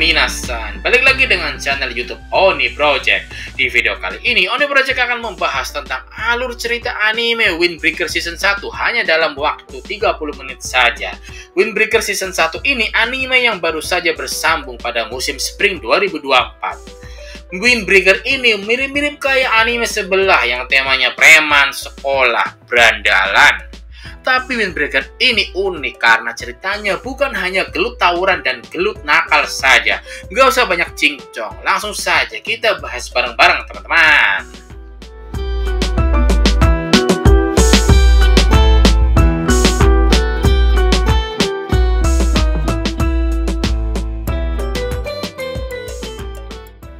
minasan, balik lagi dengan channel YouTube Oni Project. Di video kali ini, Oni Project akan membahas tentang alur cerita anime Windbreaker Season 1 hanya dalam waktu 30 menit saja. Windbreaker Season 1 ini anime yang baru saja bersambung pada musim Spring 2024. Windbreaker ini mirip-mirip kayak anime sebelah yang temanya preman, sekolah, berandalan. Tapi Windbreaker ini unik karena ceritanya bukan hanya gelut tawuran dan gelut nakal saja. Gak usah banyak cincong, langsung saja kita bahas bareng-bareng teman-teman.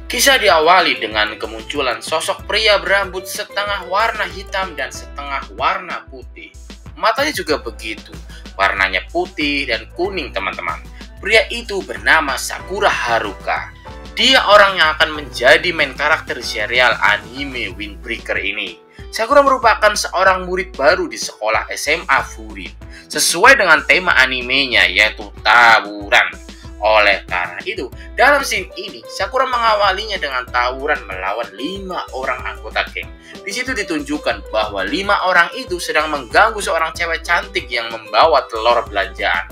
Kisah diawali dengan kemunculan sosok pria berambut setengah warna hitam dan setengah warna putih. Matanya juga begitu, warnanya putih dan kuning teman-teman. Pria itu bernama Sakura Haruka. Dia orang yang akan menjadi main karakter serial anime Windbreaker ini. Sakura merupakan seorang murid baru di sekolah SMA Furin. Sesuai dengan tema animenya yaitu tawuran. Oleh karena itu, dalam scene ini, Sakura mengawalinya dengan tawuran melawan 5 orang anggota geng. Di situ ditunjukkan bahwa 5 orang itu sedang mengganggu seorang cewek cantik yang membawa telur belanjaan.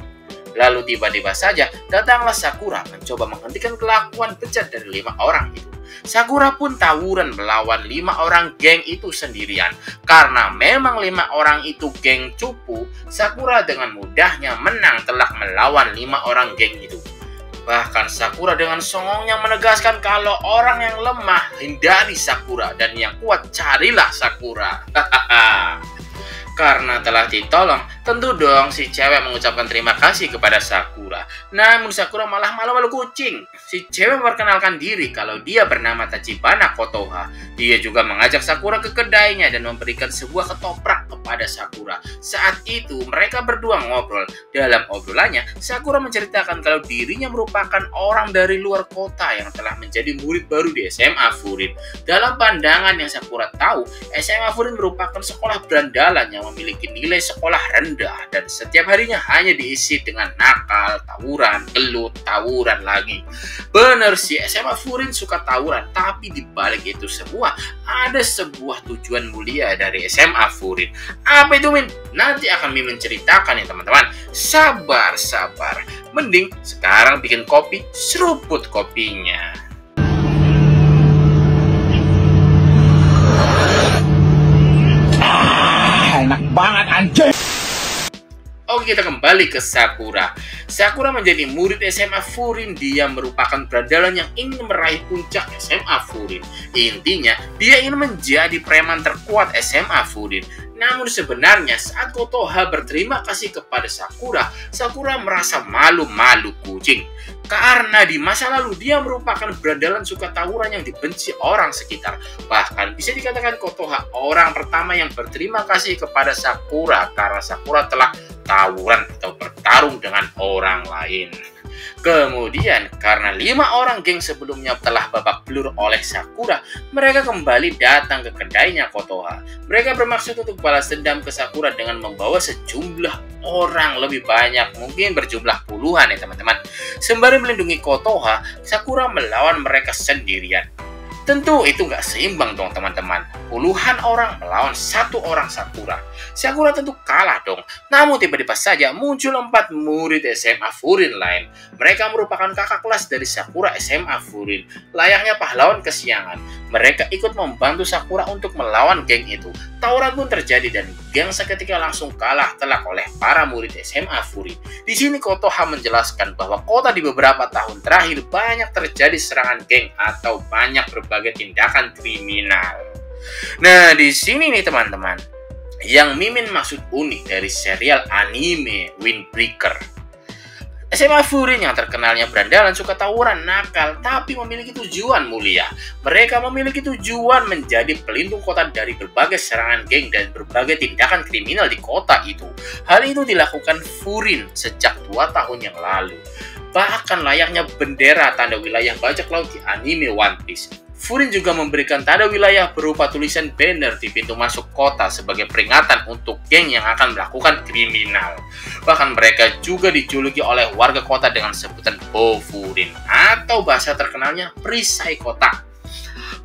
Lalu tiba-tiba saja, datanglah Sakura mencoba menghentikan kelakuan bejat dari 5 orang itu. Sakura pun tawuran melawan 5 orang geng itu sendirian. Karena memang 5 orang itu geng cupu, Sakura dengan mudahnya menang telak melawan 5 orang geng itu. Bahkan Sakura dengan songongnya menegaskan kalau orang yang lemah hindari Sakura dan yang kuat carilah Sakura. Karena telah ditolong, tentu dong si cewek mengucapkan terima kasih kepada Sakura. Namun Sakura malah malu-malu kucing. Si cewek memperkenalkan diri kalau dia bernama Tachibana Kotoha. Dia juga mengajak Sakura ke kedainya dan memberikan sebuah ketoprak kepada Sakura. Saat itu mereka berdua ngobrol. Dalam obrolannya, Sakura menceritakan kalau dirinya merupakan orang dari luar kota yang telah menjadi murid baru di SMA Furin. Dalam pandangan yang Sakura tahu, SMA Furin merupakan sekolah berandalan yang memiliki nilai sekolah rendah dan setiap harinya hanya diisi dengan nakal, tawuran, gelut, tawuran lagi. Bener sih, SMA Furin suka tawuran, tapi di balik itu semua ada sebuah tujuan mulia dari SMA Furin. Apa itu, Min? Nanti akan Mimin ceritakan ya teman-teman. Sabar. Mending sekarang bikin kopi, seruput kopinya. Enak banget anjir. Oke, kita kembali ke Sakura. Sakura menjadi murid SMA Furin. Dia merupakan berandalan yang ingin meraih puncak SMA Furin. Intinya, dia ingin menjadi preman terkuat SMA Furin. Namun sebenarnya saat Kotoha berterima kasih kepada Sakura, Sakura merasa malu-malu kucing. Karena di masa lalu dia merupakan berandalan suka tawuran yang dibenci orang sekitar. Bahkan bisa dikatakan Kotoha orang pertama yang berterima kasih kepada Sakura karena Sakura telah tawuran atau bertarung dengan orang lain. Kemudian karena 5 orang geng sebelumnya telah babak belur oleh Sakura, mereka kembali datang ke kedainya Kotoha. Mereka bermaksud untuk balas dendam ke Sakura dengan membawa sejumlah orang lebih banyak, mungkin berjumlah puluhan ya teman-teman. Sembari melindungi Kotoha, Sakura melawan mereka sendirian. Tentu itu nggak seimbang dong teman-teman. Puluhan orang melawan 1 orang Sakura. Sakura tentu kalah dong. Namun tiba-tiba saja muncul 4 murid SMA Furin lain. Mereka merupakan kakak kelas dari Sakura SMA Furin. Layaknya pahlawan kesiangan. Mereka ikut membantu Sakura untuk melawan geng itu. Tawuran pun terjadi dan geng seketika langsung kalah telak oleh para murid SMA Furin. Di sini Kotoha menjelaskan bahwa kota di beberapa tahun terakhir banyak terjadi serangan geng atau banyak berbagai tindakan kriminal. Nah, di sini nih teman-teman, yang Mimin maksud unik dari serial anime Windbreaker. SMA Furin yang terkenalnya berandalan suka tawuran nakal tapi memiliki tujuan mulia. Mereka memiliki tujuan menjadi pelindung kota dari berbagai serangan geng dan berbagai tindakan kriminal di kota itu. Hal itu dilakukan Furin sejak 2 tahun yang lalu. Bahkan layaknya bendera tanda wilayah bajak laut di anime One Piece. Furin juga memberikan tanda wilayah berupa tulisan banner di pintu masuk kota sebagai peringatan untuk geng yang akan melakukan kriminal. Bahkan mereka juga dijuluki oleh warga kota dengan sebutan Bofurin atau bahasa terkenalnya perisai kota.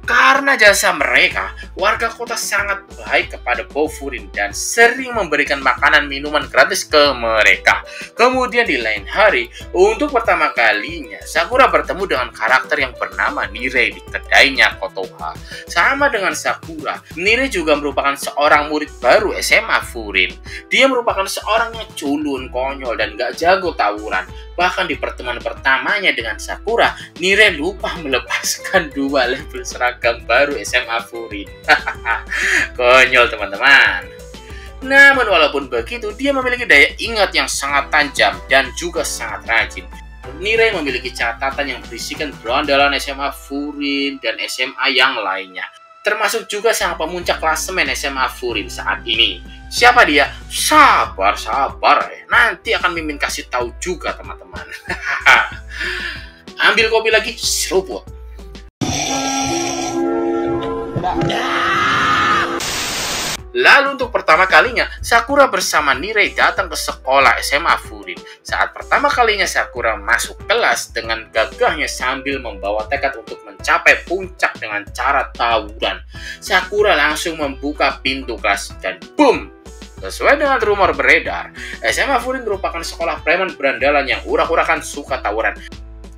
Karena jasa mereka, warga kota sangat baik kepada Bofurin dan sering memberikan makanan minuman gratis ke mereka. Kemudian di lain hari, untuk pertama kalinya, Sakura bertemu dengan karakter yang bernama Nirei di kedainya Kotoha. Sama dengan Sakura, Nirei juga merupakan seorang murid baru SMA Furin. Dia merupakan seorang yang culun, konyol, dan gak jago tawuran. Bahkan di pertemuan pertamanya dengan Sakura, Nirei lupa melepaskan 2 label seragam baru SMA Furin. Konyol teman-teman. Namun walaupun begitu, dia memiliki daya ingat yang sangat tajam dan juga sangat rajin. Nirei memiliki catatan yang berisikan berandalan SMA Furin dan SMA yang lainnya, termasuk juga sang pemuncak klasemen SMA Furin saat ini. Siapa dia? Sabar, nanti akan Mimin kasih tahu juga teman-teman. Ambil kopi lagi, seruput. Lalu untuk pertama kalinya, Sakura bersama Nirei datang ke sekolah SMA Furin. Saat pertama kalinya Sakura masuk kelas dengan gagahnya sambil membawa tekad untuk mencapai puncak dengan cara tawuran. Sakura langsung membuka pintu kelas dan boom! Sesuai dengan rumor beredar, SMA Furin merupakan sekolah preman berandalan yang urak-urakan suka tawuran.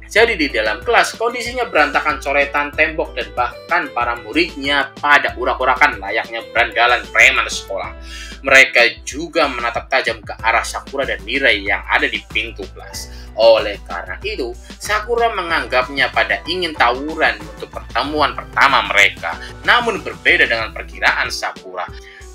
Jadi di dalam kelas kondisinya berantakan, coretan tembok, dan bahkan para muridnya pada urak-urakan layaknya berandalan preman sekolah. Mereka juga menatap tajam ke arah Sakura dan Nirei yang ada di pintu kelas. Oleh karena itu, Sakura menganggapnya pada ingin tawuran untuk pertemuan pertama mereka. Namun berbeda dengan perkiraan Sakura.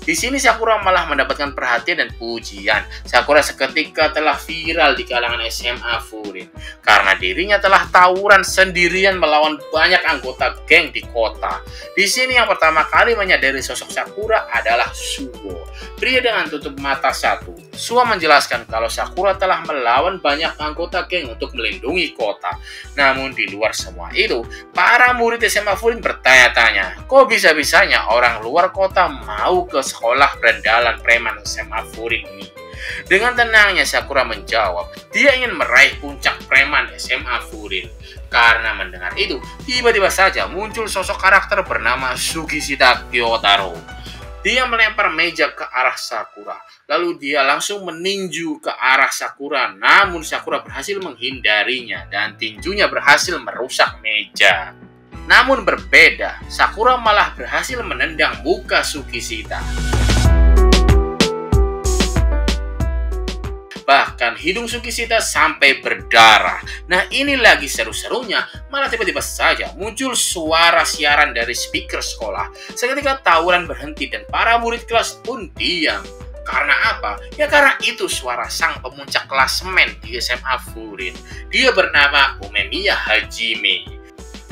Di sini Sakura malah mendapatkan perhatian dan pujian. Sakura seketika telah viral di kalangan SMA Furin karena dirinya telah tawuran sendirian melawan banyak anggota geng di kota. Di sini yang pertama kali menyadari sosok Sakura adalah Suwo, pria dengan tutup mata satu. Suwo menjelaskan kalau Sakura telah melawan banyak anggota geng untuk melindungi kota. Namun di luar semua itu, para murid SMA Furin bertanya-tanya, kok bisa-bisanya orang luar kota mau ke sekolah berandalan preman SMA Furin ini? Dengan tenangnya Sakura menjawab, dia ingin meraih puncak preman SMA Furin. Karena mendengar itu, tiba-tiba saja muncul sosok karakter bernama Sugishita Kyotaro. Dia melempar meja ke arah Sakura, lalu dia langsung meninju ke arah Sakura, namun Sakura berhasil menghindarinya dan tinjunya berhasil merusak meja. Namun berbeda, Sakura malah berhasil menendang muka Sugishita. Bahkan hidung Sugishita sampai berdarah. Nah ini lagi seru-serunya, malah tiba-tiba saja muncul suara siaran dari speaker sekolah. Seketika tawuran berhenti dan para murid kelas pun diam. Karena apa? Ya karena itu suara sang pemuncak klasemen di SMA Furin. Dia bernama Umemiya Hajime.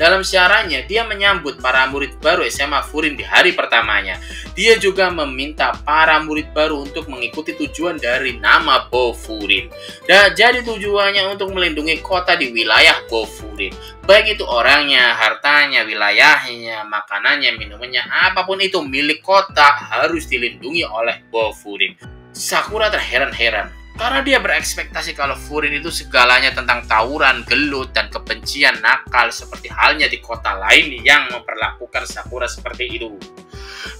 Dalam siarannya, dia menyambut para murid baru SMA Furin di hari pertamanya. Dia juga meminta para murid baru untuk mengikuti tujuan dari nama Bofurin. Dan jadi tujuannya untuk melindungi kota di wilayah Bofurin. Baik itu orangnya, hartanya, wilayahnya, makanannya, minumannya, apapun itu milik kota harus dilindungi oleh Bofurin. Sakura terheran-heran. Karena dia berekspektasi kalau Furin itu segalanya tentang tawuran, gelut, dan kebencian nakal seperti halnya di kota lain yang memperlakukan Sakura seperti itu.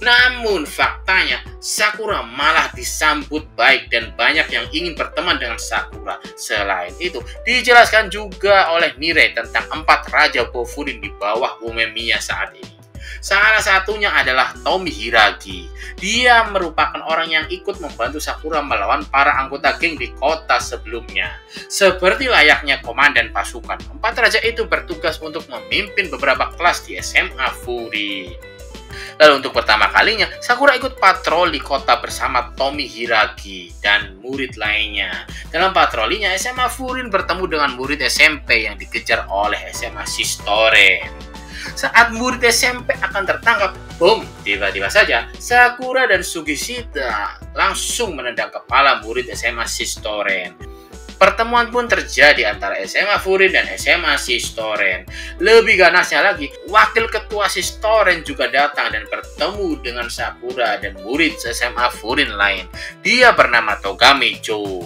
Namun faktanya, Sakura malah disambut baik dan banyak yang ingin berteman dengan Sakura. Selain itu, dijelaskan juga oleh Nirei tentang 4 Raja Bofurin di bawah Umemiya saat ini. Salah satunya adalah Tomi Hiragi. Dia merupakan orang yang ikut membantu Sakura melawan para anggota geng di kota sebelumnya. Seperti layaknya komandan pasukan, 4 raja itu bertugas untuk memimpin beberapa kelas di SMA Furin. Lalu untuk pertama kalinya, Sakura ikut patroli kota bersama Tomi Hiragi dan murid lainnya. Dalam patrolinya, SMA Furin bertemu dengan murid SMP yang dikejar oleh SMA Sistoren. Saat murid SMP akan tertangkap, boom, tiba-tiba saja Sakura dan Sugishita langsung menendang kepala murid SMA Sistoren. Pertemuan pun terjadi antara SMA Furin dan SMA Sistoren. Lebih ganasnya lagi, wakil ketua Sistoren juga datang dan bertemu dengan Sakura dan murid SMA Furin lain. Dia bernama Togame Jo.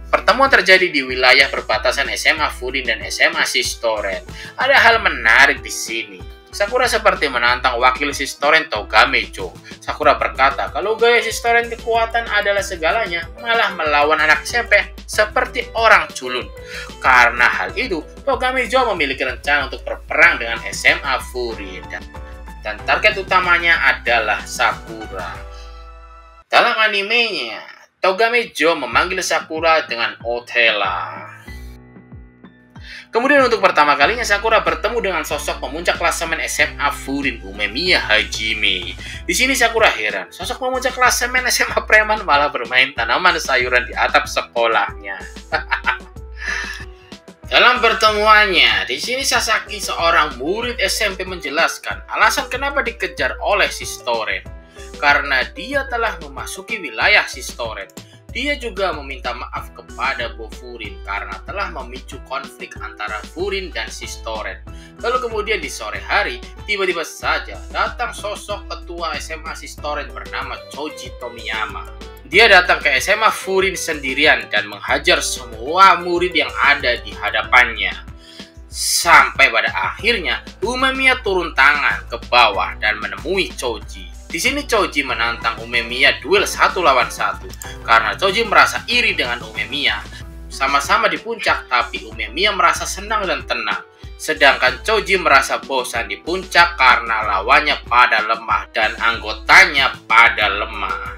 Pertemuan terjadi di wilayah perbatasan SMA Furin dan SMA Sistoren. Ada hal menarik di sini. Sakura seperti menantang wakil Sistoren Togame Jo. Sakura berkata kalau gaya Sistoren kekuatan adalah segalanya, malah melawan anak SMP seperti orang culun. Karena hal itu, Togame Jo memiliki rencana untuk berperang dengan SMA Furin dan target utamanya adalah Sakura. Dalam animenya, Togame Jo memanggil Sakura dengan Otela. Kemudian untuk pertama kalinya Sakura bertemu dengan sosok pemuncak klasemen SMA Furin, Umemiya Hajime. Di sini Sakura heran, sosok pemuncak klasemen SMA preman malah bermain tanaman sayuran di atap sekolahnya. Dalam pertemuannya, di sini Sasaki, seorang murid SMP, menjelaskan alasan kenapa dikejar oleh Sistoren. Karena dia telah memasuki wilayah Sistoren. Dia juga meminta maaf kepada Bofurin karena telah memicu konflik antara Furin dan Sistoren. Lalu kemudian di sore hari, tiba-tiba saja datang sosok ketua SMA Sistoren bernama Choji Tomiyama. Dia datang ke SMA Furin sendirian dan menghajar semua murid yang ada di hadapannya. Sampai pada akhirnya, Umemiya turun tangan ke bawah dan menemui Choji. Di sini Choji menantang Umemiya duel 1 lawan 1 karena Choji merasa iri dengan Umemiya. Sama-sama di puncak, tapi Umemiya merasa senang dan tenang. Sedangkan Choji merasa bosan di puncak karena lawannya pada lemah dan anggotanya pada lemah.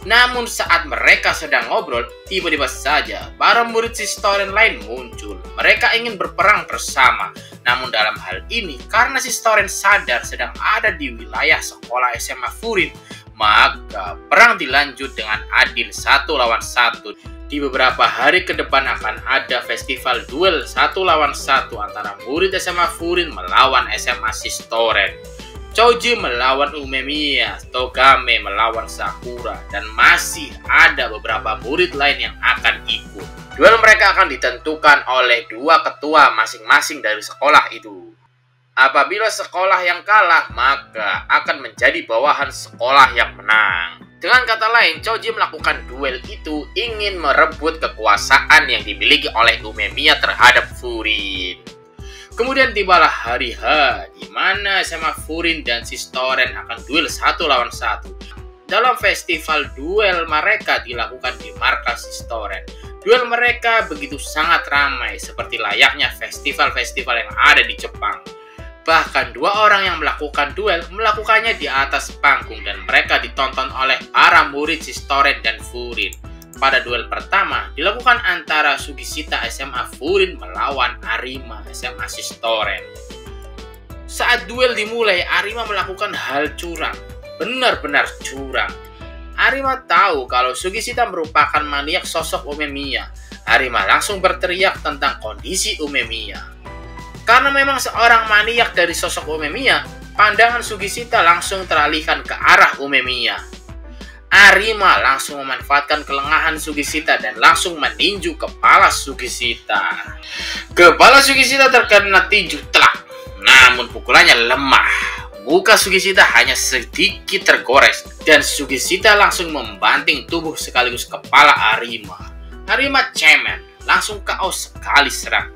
Namun saat mereka sedang ngobrol, tiba-tiba saja para murid Sistoren lain muncul. Mereka ingin berperang bersama. Namun dalam hal ini, karena Sistoren sadar sedang ada di wilayah sekolah SMA Furin, maka perang dilanjut dengan adil 1 lawan 1. Di beberapa hari ke depan akan ada festival duel 1 lawan 1 antara murid SMA Furin melawan SMA Sistoren. Choji melawan Umemiya, Togame melawan Sakura, dan masih ada beberapa murid lain yang akan ikut. Duel mereka akan ditentukan oleh 2 ketua masing-masing dari sekolah itu. Apabila sekolah yang kalah, maka akan menjadi bawahan sekolah yang menang. Dengan kata lain, Choji melakukan duel itu ingin merebut kekuasaan yang dimiliki oleh Umemiya terhadap Furin. Kemudian tibalah hari H, di mana SMA Furin dan Sistoren akan duel 1 lawan 1. Dalam festival duel mereka dilakukan di markas Sistoren. Duel mereka begitu sangat ramai, seperti layaknya festival-festival yang ada di Jepang. Bahkan 2 orang yang melakukan duel melakukannya di atas panggung dan mereka ditonton oleh para murid Sistoren dan Furin. Pada duel pertama dilakukan antara Sugishita SMA Furin melawan Arima SMA Sistoren. Saat duel dimulai, Arima melakukan hal curang, benar-benar curang. Arima tahu kalau Sugishita merupakan maniak sosok Umemiya. Arima langsung berteriak tentang kondisi Umemiya. Karena memang seorang maniak dari sosok Umemiya, pandangan Sugishita langsung teralihkan ke arah Umemiya. Arima langsung memanfaatkan kelengahan Sugishita dan langsung meninju kepala Sugishita. Kepala Sugishita terkena tinju telak, namun pukulannya lemah. Muka Sugishita hanya sedikit tergores dan Sugishita langsung membanting tubuh sekaligus kepala Arima. Arima cemen, langsung KO sekali serang.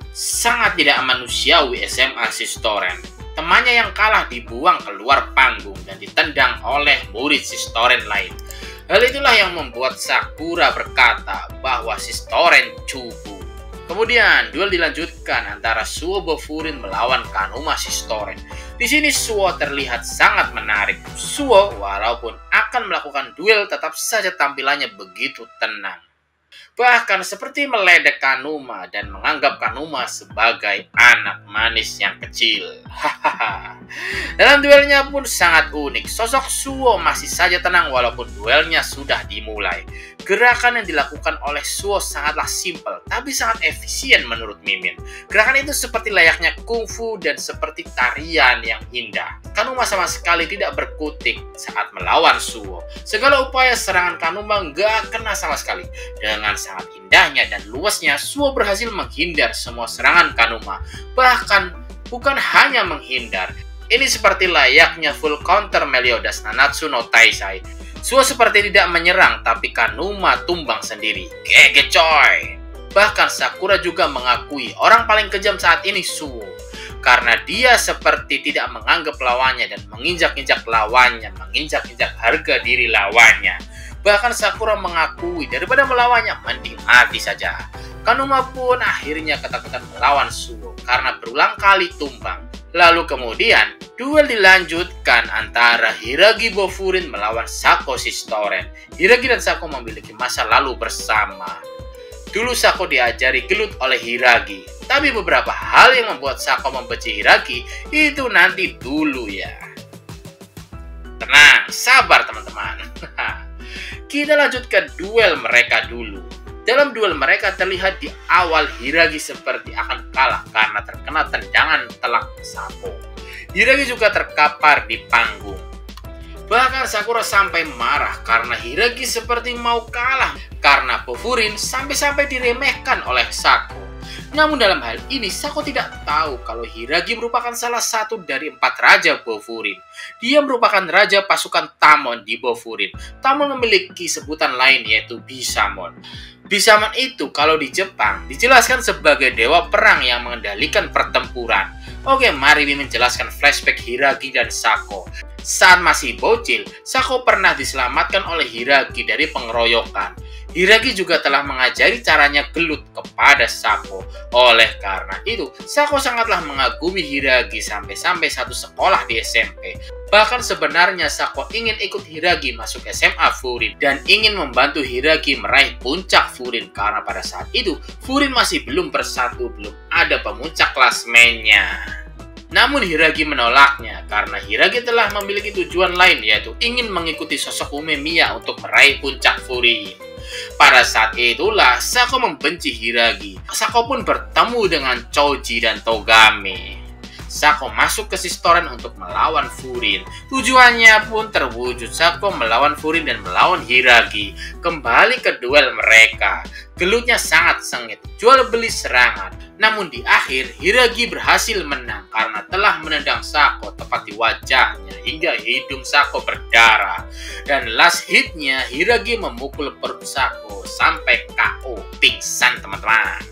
Sangat tidak manusiawi SMA Sistoren. Temannya yang kalah dibuang keluar panggung dan ditendang oleh murid Sistoren lain. Hal itulah yang membuat Sakura berkata bahwa Sistoren cupu. Kemudian duel dilanjutkan antara Suo Bofurin melawan Kanuma Sistoren. Di sini Suo terlihat sangat menarik. Suo walaupun akan melakukan duel tetap saja tampilannya begitu tenang. Bahkan seperti meledek Kanuma dan menganggap Kanuma sebagai anak manis yang kecil. Dalam duelnya pun sangat unik. Sosok Suo masih saja tenang walaupun duelnya sudah dimulai. Gerakan yang dilakukan oleh Suo sangatlah simpel, tapi sangat efisien menurut Mimin. Gerakan itu seperti layaknya kungfu dan seperti tarian yang indah. Kanuma sama sekali tidak berkutik saat melawan Suo. Segala upaya serangan Kanuma nggak kena sama sekali. Dengan sangat indahnya dan luasnya, Suo berhasil menghindar semua serangan Kanuma. Bahkan bukan hanya menghindar, ini seperti layaknya full counter Meliodas Nanatsu no Taisai. Suo seperti tidak menyerang, tapi Kanuma tumbang sendiri. Gege coy! Bahkan Sakura juga mengakui orang paling kejam saat ini Suo, karena dia seperti tidak menganggap lawannya dan menginjak-injak lawannya, menginjak-injak harga diri lawannya. Bahkan Sakura mengakui daripada melawannya, mending mati saja. Kanuma pun akhirnya ketakutan melawan Suo karena berulang kali tumbang. Lalu kemudian, duel dilanjutkan antara Hiragi Bofurin melawan Sako Shistoren. Hiragi dan Sako memiliki masa lalu bersama. Dulu Sako diajari gelut oleh Hiragi, tapi beberapa hal yang membuat Sako membenci Hiragi itu nanti dulu ya. Tenang, sabar teman-teman. Kita lanjut ke duel mereka dulu. Dalam duel mereka terlihat di awal Hiragi seperti akan kalah karena terkena tendangan telak Sako. Hiragi juga terkapar di panggung. Bahkan Sakura sampai marah karena Hiragi seperti mau kalah karena Bofurin sampai-sampai diremehkan oleh Sako. Namun dalam hal ini Sako tidak tahu kalau Hiragi merupakan salah satu dari 4 raja Bofurin. Dia merupakan raja pasukan Tamon di Bofurin. Tamon memiliki sebutan lain yaitu Bisamon. Bisamon itu kalau di Jepang dijelaskan sebagai dewa perang yang mengendalikan pertempuran. Oke, mari menjelaskan flashback Hiragi dan Sako. Saat masih bocil, Sako pernah diselamatkan oleh Hiragi dari pengeroyokan. Hiragi juga telah mengajari caranya gelut kepada Sako. Oleh karena itu, Sako sangatlah mengagumi Hiragi sampai satu sekolah di SMP. Bahkan sebenarnya Sako ingin ikut Hiragi masuk SMA Furin dan ingin membantu Hiragi meraih puncak Furin karena pada saat itu Furin masih belum bersatu, belum ada pemuncak klasmennya. Namun Hiragi menolaknya karena Hiragi telah memiliki tujuan lain yaitu ingin mengikuti sosok Umemiya untuk meraih puncak Furin. Pada saat itulah Sako membenci Hiragi. Sako pun bertemu dengan Choji dan Togame. Sako masuk ke Shistoren untuk melawan Furin. Tujuannya pun terwujud. Sako melawan Furin dan melawan Hiragi. Kembali ke duel mereka. Gelutnya sangat sengit, jual beli serangan. Namun di akhir Hiragi berhasil menang karena telah menendang Sako tepat di wajahnya hingga hidung Sako berdarah. Dan last hitnya Hiragi memukul perut Sako sampai KO, pingsan teman-teman.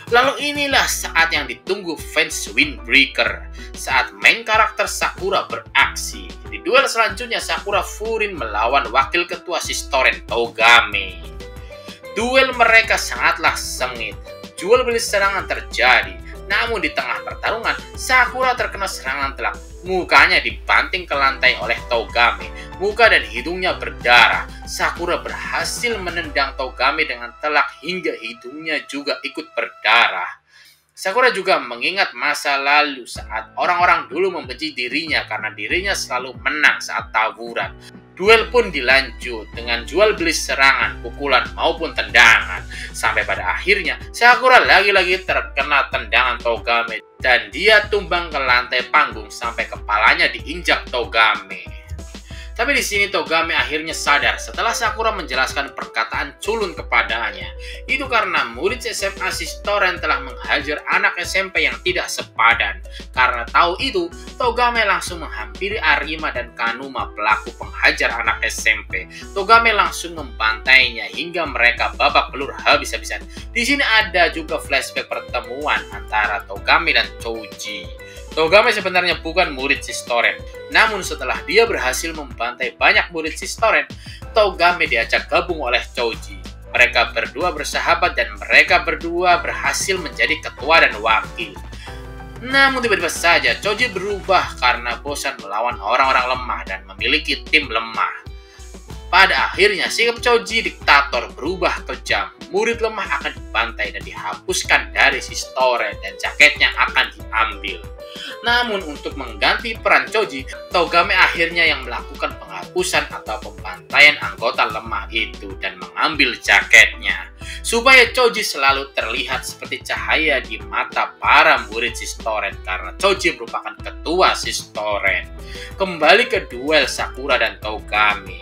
Lalu inilah saat yang ditunggu fans Windbreaker, saat main karakter Sakura beraksi. Di duel selanjutnya Sakura Furin melawan wakil ketua Shistoren Togame. Duel mereka sangatlah sengit, jual beli serangan terjadi. Namun di tengah pertarungan, Sakura terkena serangan telak. Mukanya dibanting ke lantai oleh Togame. Muka dan hidungnya berdarah. Sakura berhasil menendang Togame dengan telak hingga hidungnya juga ikut berdarah. Sakura juga mengingat masa lalu saat orang-orang dulu membenci dirinya karena dirinya selalu menang saat tawuran. Duel pun dilanjut dengan jual beli serangan, pukulan maupun tendangan. Sampai pada akhirnya Sakura lagi-lagi terkena tendangan Togame dan dia tumbang ke lantai panggung sampai kepalanya diinjak Togame. Tapi di sini Togame akhirnya sadar setelah Sakura menjelaskan perkataan culun kepadanya. Itu karena murid SMA Shistoren telah menghajar anak SMP yang tidak sepadan. Karena tahu itu, Togame langsung menghampiri Arima dan Kanuma pelaku penghajar anak SMP. Togame langsung membantainya hingga mereka babak belur habis-habisan. Di sini ada juga flashback pertemuan antara Togame dan Choji. Togame sebenarnya bukan murid Shistoren. Namun setelah dia berhasil membantai banyak murid Shistoren, Togame diajak gabung oleh Choji. Mereka berdua bersahabat dan mereka berdua berhasil menjadi ketua dan wakil. Namun tiba-tiba saja Choji berubah karena bosan melawan orang-orang lemah dan memiliki tim lemah. Pada akhirnya sikap Choji diktator berubah kejam. Murid lemah akan dibantai dan dihapuskan dari Shistoren dan jaketnya akan diambil. Namun untuk mengganti peran Choji, Togame akhirnya yang melakukan penghapusan atau pembantaian anggota lemah itu dan mengambil jaketnya. Supaya Choji selalu terlihat seperti cahaya di mata para murid Shistoren karena Choji merupakan ketua Shistoren. Kembali ke duel Sakura dan Togame.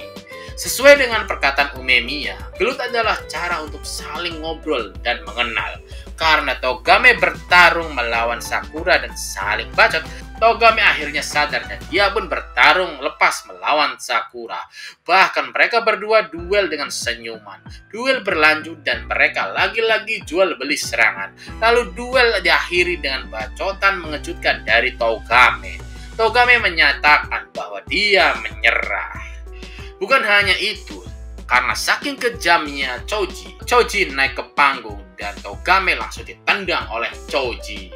Sesuai dengan perkataan Umemiya, gelut adalah cara untuk saling ngobrol dan mengenal. Karena Togame bertarung melawan Sakura dan saling bacot, Togame akhirnya sadar dan dia pun bertarung lepas melawan Sakura. Bahkan mereka berdua duel dengan senyuman. Duel berlanjut dan mereka lagi-lagi jual beli serangan. Lalu duel diakhiri dengan bacotan mengejutkan dari Togame. Togame menyatakan bahwa dia menyerah. Bukan hanya itu, karena saking kejamnya Choji naik ke panggung dan Togame langsung ditendang oleh Choji.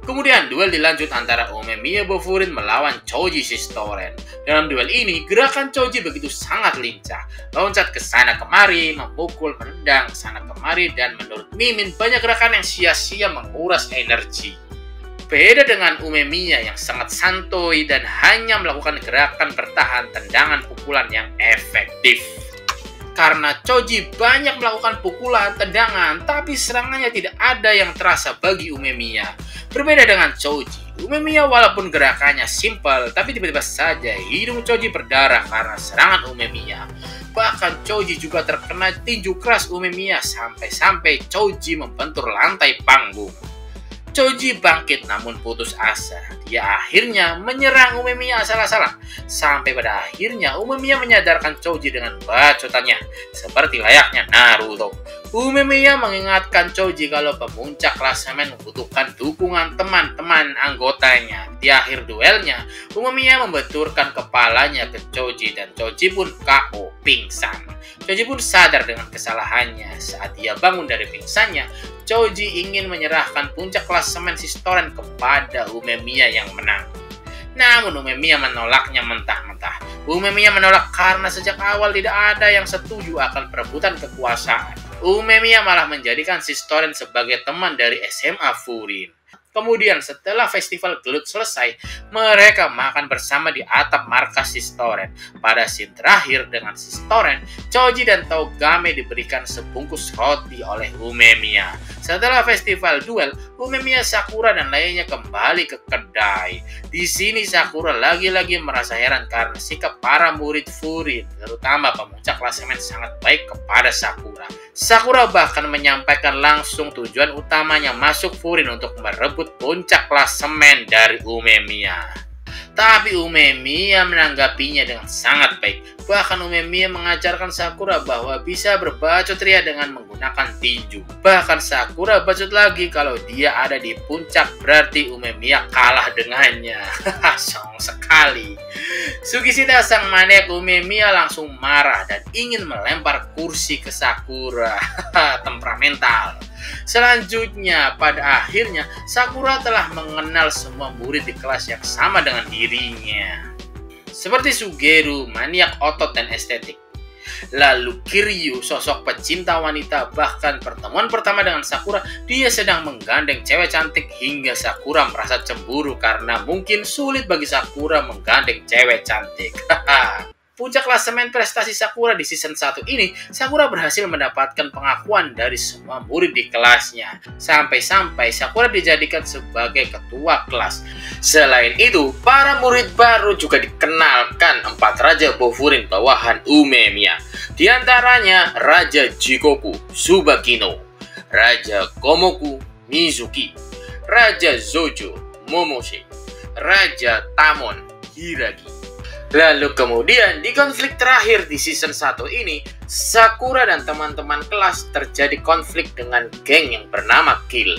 Kemudian duel dilanjut antara Umemiya Bofurin melawan Choji Sistoren. Dalam duel ini, gerakan Choji begitu sangat lincah. Loncat ke sana kemari, memukul, menendang ke sana kemari, dan menurut Mimin banyak gerakan yang sia-sia menguras energi. Beda dengan Umemiya yang sangat santuy dan hanya melakukan gerakan bertahan tendangan pukulan yang efektif. Karena Choji banyak melakukan pukulan, tendangan, tapi serangannya tidak ada yang terasa bagi Umemiya. Berbeda dengan Choji, Umemiya walaupun gerakannya simpel, tapi tiba-tiba saja hidung Choji berdarah karena serangan Umemiya. Bahkan Choji juga terkena tinju keras Umemiya sampai-sampai Choji membentur lantai panggung. Choji bangkit namun putus asa. Dia akhirnya menyerang Umemiya asal-asalan. Sampai pada akhirnya Umemiya menyadarkan Choji dengan bacotannya. Seperti layaknya Naruto. Umemiya mengingatkan Choji kalau pemuncak klasemen membutuhkan dukungan teman-teman anggotanya. Di akhir duelnya, Umemiya membenturkan kepalanya ke Choji dan Choji pun KO, pingsan. Choji pun sadar dengan kesalahannya. Saat dia bangun dari pingsannya, Choji ingin menyerahkan puncak klasemen Sistoren kepada Umemiya yang menang. Namun Umemiya menolaknya mentah-mentah. Umemiya menolak karena sejak awal tidak ada yang setuju akan perebutan kekuasaan. Umemiya malah menjadikan Sistoren sebagai teman dari SMA Furin. Kemudian setelah festival gelut selesai, mereka makan bersama di atap markas Sistoren. Pada scene terakhir dengan Sistoren, Choji dan Togame diberikan sebungkus roti oleh Umemiya. Setelah festival duel, Umemiya, Sakura, dan lainnya kembali ke kedai. Di sini Sakura lagi-lagi merasa heran karena sikap para murid Furin, terutama pemuncak klasemen, sangat baik kepada Sakura. Sakura bahkan menyampaikan langsung tujuan utamanya masuk Furin untuk merebut puncak klasemen dari Umemiya. Tapi Umemiya menanggapinya dengan sangat baik. Bahkan Umemiya mengajarkan Sakura bahwa bisa berbacot ria dengan menggunakan tinju. Bahkan Sakura bacot lagi kalau dia ada di puncak berarti Umemiya kalah dengannya. Song sekali. Sugishita sang maniak Umemiya langsung marah dan ingin melempar kursi ke Sakura. Temperamental. Selanjutnya, pada akhirnya, Sakura telah mengenal semua murid di kelas yang sama dengan dirinya. Seperti Sugeru, maniak otot dan estetik. Lalu Kiryu, sosok pecinta wanita, bahkan pertemuan pertama dengan Sakura, dia sedang menggandeng cewek cantik hingga Sakura merasa cemburu karena mungkin sulit bagi Sakura menggandeng cewek cantik. Puncak klasemen prestasi Sakura di season 1 ini, Sakura berhasil mendapatkan pengakuan dari semua murid di kelasnya. Sampai-sampai Sakura dijadikan sebagai ketua kelas. Selain itu, para murid baru juga dikenalkan 4 Raja Bofurin bawahan Umemiya. Di antaranya Raja Jikoku, Tsubakino, Raja Komoku, Mizuki, Raja Zojo, Momose, Raja Tamon, Hiragi. Lalu kemudian di konflik terakhir di season 1 ini, Sakura dan teman-teman kelas terjadi konflik dengan geng yang bernama Kill.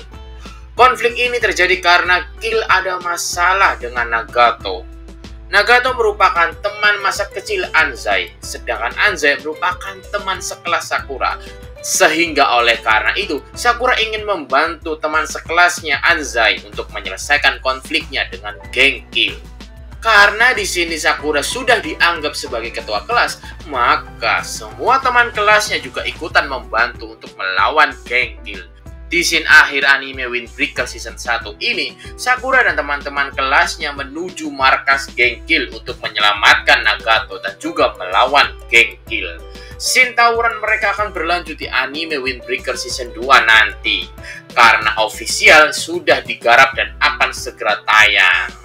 Konflik ini terjadi karena Kill ada masalah dengan Nagato. Nagato merupakan teman masa kecil Anzai, sedangkan Anzai merupakan teman sekelas Sakura. Sehingga oleh karena itu, Sakura ingin membantu teman sekelasnya Anzai untuk menyelesaikan konfliknya dengan geng Kill. Karena di sini Sakura sudah dianggap sebagai ketua kelas, maka semua teman kelasnya juga ikutan membantu untuk melawan geng Kill. Di scene akhir anime Windbreaker season 1 ini, Sakura dan teman-teman kelasnya menuju markas geng Kill untuk menyelamatkan Nagato dan juga melawan geng Kill. Scene tawuran mereka akan berlanjut di anime Windbreaker season 2 nanti, karena official sudah digarap dan akan segera tayang.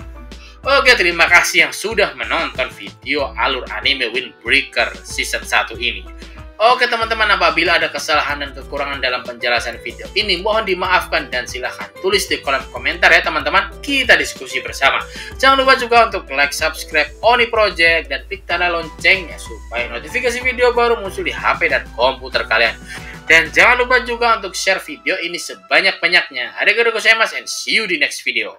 Oke, terima kasih yang sudah menonton video alur anime Windbreaker season 1 ini. Oke teman-teman, apabila ada kesalahan dan kekurangan dalam penjelasan video ini, mohon dimaafkan dan silahkan tulis di kolom komentar ya teman-teman. Kita diskusi bersama. Jangan lupa juga untuk like, subscribe Oni Project, dan klik tanda loncengnya supaya notifikasi video baru muncul di HP dan komputer kalian. Dan jangan lupa juga untuk share video ini sebanyak-banyaknya. Arigatou gozaimasu and see you di next video.